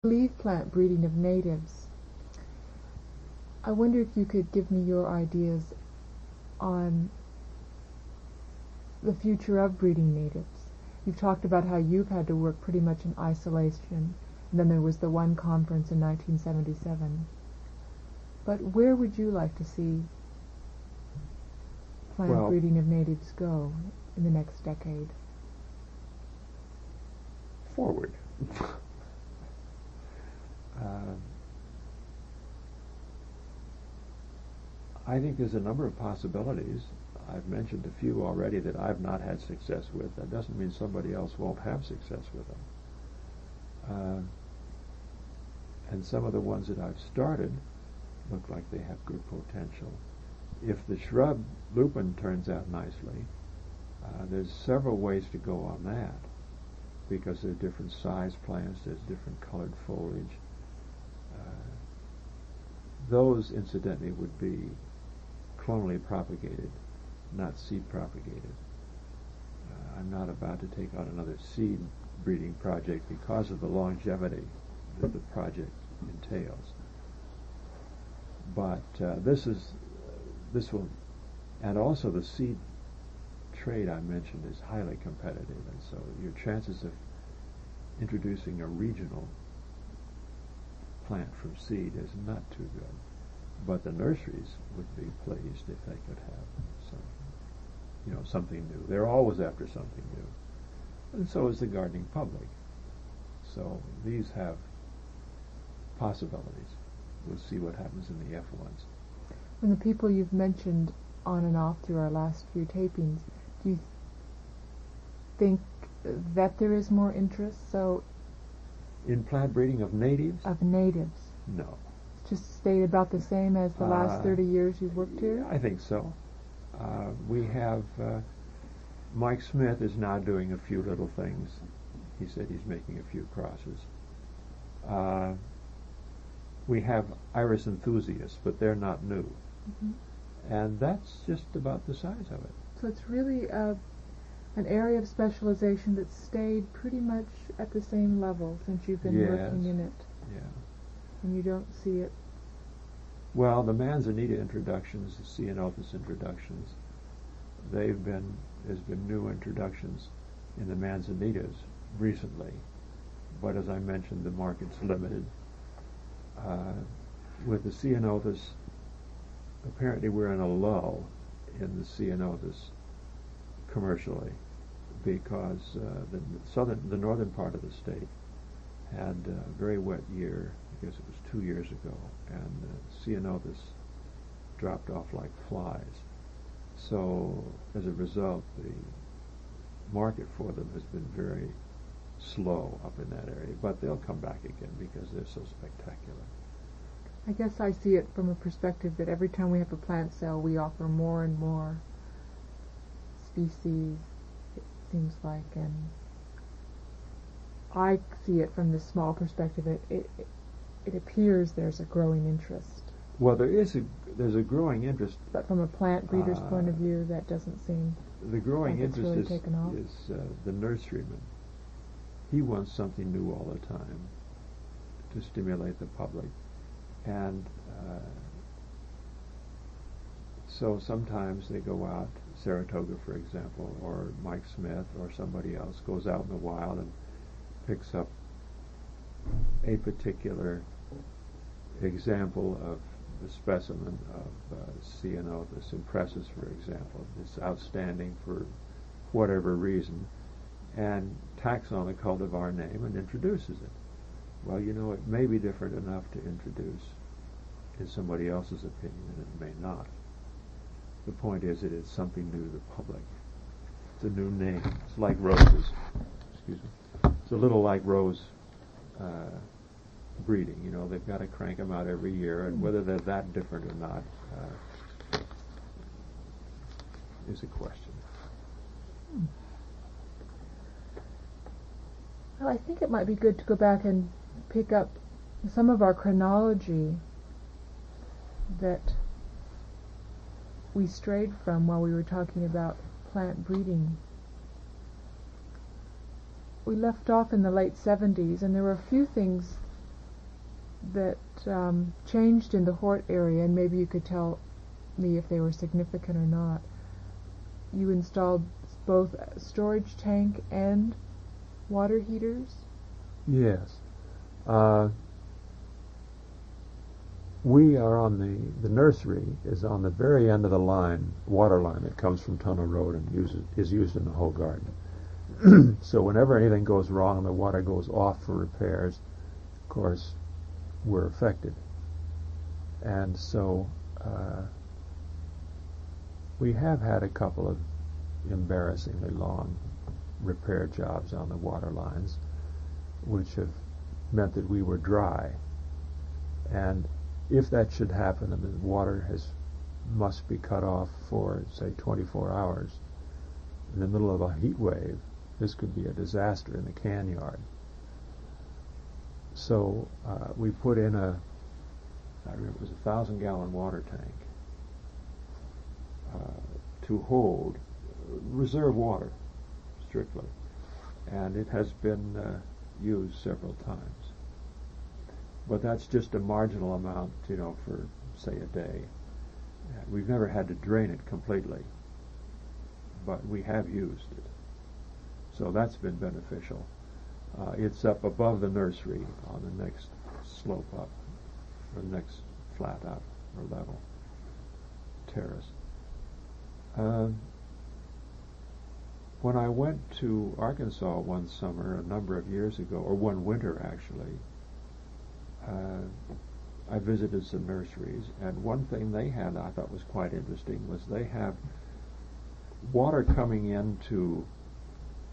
leaf plant breeding of natives, I wonder if you could give me your ideas on the future of breeding natives. You've talked about how you've had to work pretty much in isolation, and then there was the one conference in 1977. But where would you like to see plant breeding of natives go in the next decade? Forward. I think there's a number of possibilities. I've mentioned a few already that I've not had success with. That doesn't mean somebody else won't have success with them. And some of the ones that I've started look like they have good potential. If the shrub lupin turns out nicely, there's several ways to go on that, because there are different size plants, there's different colored foliage. Those, incidentally, would be clonally propagated, not seed propagated. I'm not about to take on another seed breeding project because of the longevity that the project entails. But this will, and also the seed trade I mentioned is highly competitive, and so your chances of introducing a regional plant from seed is not too good. But the nurseries would be pleased if they could have something new. They're always after something new. And so is the gardening public. So these have possibilities. We'll see what happens in the F1s. From the people you've mentioned on and off through our last few tapings, do you think that there is more interest? So, in plant breeding of natives? Of natives. No. It's just stayed about the same as the last 30 years you've worked here? I think so. We have Mike Smith is now doing a few little things. He said he's making a few crosses. We have iris enthusiasts, but they're not new. Mm-hmm. And that's just about the size of it. So it's really an area of specialization that's stayed pretty much at the same level since you've been working in it. Yeah. And you don't see it. Well, the Manzanita introductions, the Ceanothus introductions, there's been new introductions in the Manzanitas recently, but as I mentioned, the market's limited. With the Ceanothus, apparently we're in a lull in the Ceanothus commercially, because the northern part of the state had a very wet year. I guess it was 2 years ago, and Ceanothus dropped off like flies. So as a result, the market for them has been very slow up in that area, but they'll come back again because they're so spectacular. I guess I see it from a perspective that every time we have a plant sale, we offer more and more species, it seems like, and I see it from this small perspective. It appears there's a growing interest. Well, there's a growing interest. But from a plant breeder's point of view, that doesn't seem the growing like interest really taken off. is the nurseryman. He wants something new all the time to stimulate the public. And so sometimes they go out, Saratoga, for example, or Mike Smith or somebody else goes out in the wild and picks up a particular example of the specimen of Ceanothus impressus, for example. It's outstanding for whatever reason, and tacks on a cultivar name and introduces it. Well, it may be different enough to introduce in somebody else's opinion, and it may not. The point is, it is something new to the public. It's a new name. It's like roses. Excuse me. It's a little like rose breeding. They've got to crank them out every year, and whether they're that different or not is a question. Well, I think it might be good to go back and pick up some of our chronology that we strayed from while we were talking about plant breeding. We left off in the late 70s, and there were a few things that changed in the Hort area, and maybe you could tell me if they were significant or not. You installed both storage tank and water heaters? Yes. We are on the nursery is on the very end of the line, water line that comes from Tunnel Road and is used in the whole garden. So whenever anything goes wrong and the water goes off for repairs, of course, we're affected. And so we have had a couple of embarrassingly long repair jobs on the water lines, which have meant that we were dry. And if that should happen and the water must be cut off for, say, 24 hours in the middle of a heat wave, this could be a disaster in the can yard. So we put in I remember it was a 1,000-gallon water tank to hold reserve water, strictly. And it has been used several times. But that's just a marginal amount, for, say, a day. We've never had to drain it completely, but we have used it. So that's been beneficial. It's up above the nursery on the next slope up, or the next flat up, or level, terrace. When I went to Arkansas one summer, a number of years ago, or one winter actually, I visited some nurseries, and one thing they had I thought was quite interesting was they have water coming into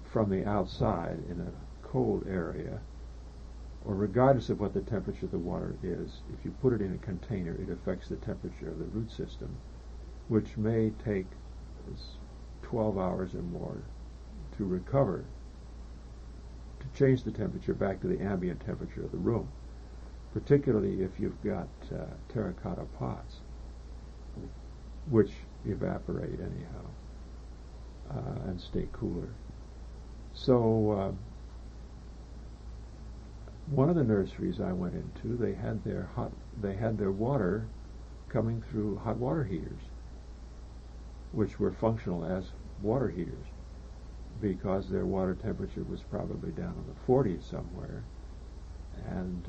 from the outside in a cold area, or regardless of what the temperature of the water is, if you put it in a container, it affects the temperature of the root system, which may take 12 hours or more to recover, to change the temperature back to the ambient temperature of the room, particularly if you've got terracotta pots, which evaporate anyhow and stay cooler. So one of the nurseries I went into, they had their water coming through hot water heaters, which were functional as water heaters, because their water temperature was probably down in the 40s somewhere. And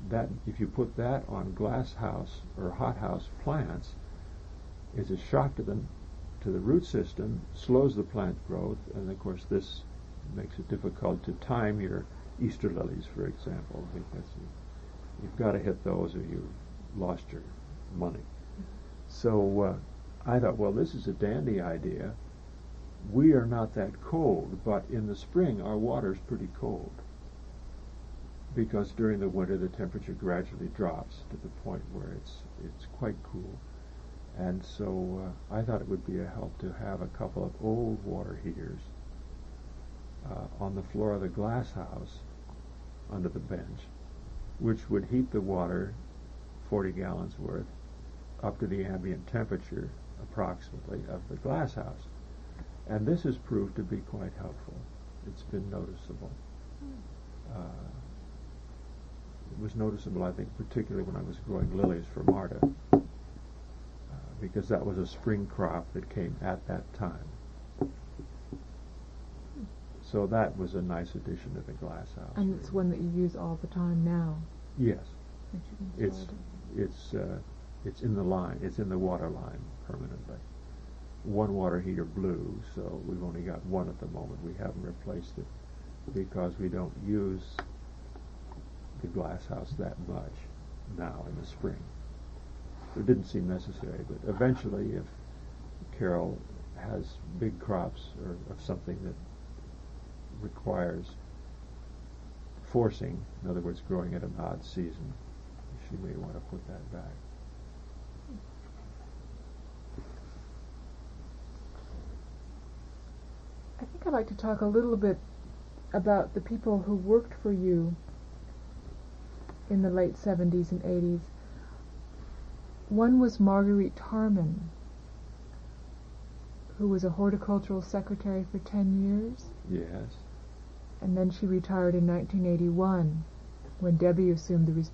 that, if you put that on glass house or hothouse plants, is a shock to the root system, slows the plant growth, and of course this makes it difficult to time your Easter lilies, for example, because you've got to hit those or you've lost your money. So I thought, well, this is a dandy idea. We are not that cold, but in the spring our water's pretty cold, because during the winter the temperature gradually drops to the point where it's quite cool. And so I thought it would be a help to have a couple of old water heaters on the floor of the glass house under the bench, which would heat the water, 40 gallons worth, up to the ambient temperature approximately of the glass house. And this has proved to be quite helpful. It's been noticeable. It was noticeable, I think, particularly when I was growing lilies for Marta, because that was a spring crop that came at that time. So that was a nice addition to the glass house. And it's one that you use all the time now? Yes. It's in the line. It's in the water line permanently. One water heater blew, so we've only got one at the moment. We haven't replaced it because we don't use the glass house that much now in the spring. It didn't seem necessary, but eventually, if Carol has big crops or of something that requires forcing, in other words, growing at an odd season, she may want to put that back. I think I'd like to talk a little bit about the people who worked for you in the late 70s and 80s. One was Marguerite Tarman, who was a horticultural secretary for 10 years. Yes. And then she retired in 1981 when Debbie assumed the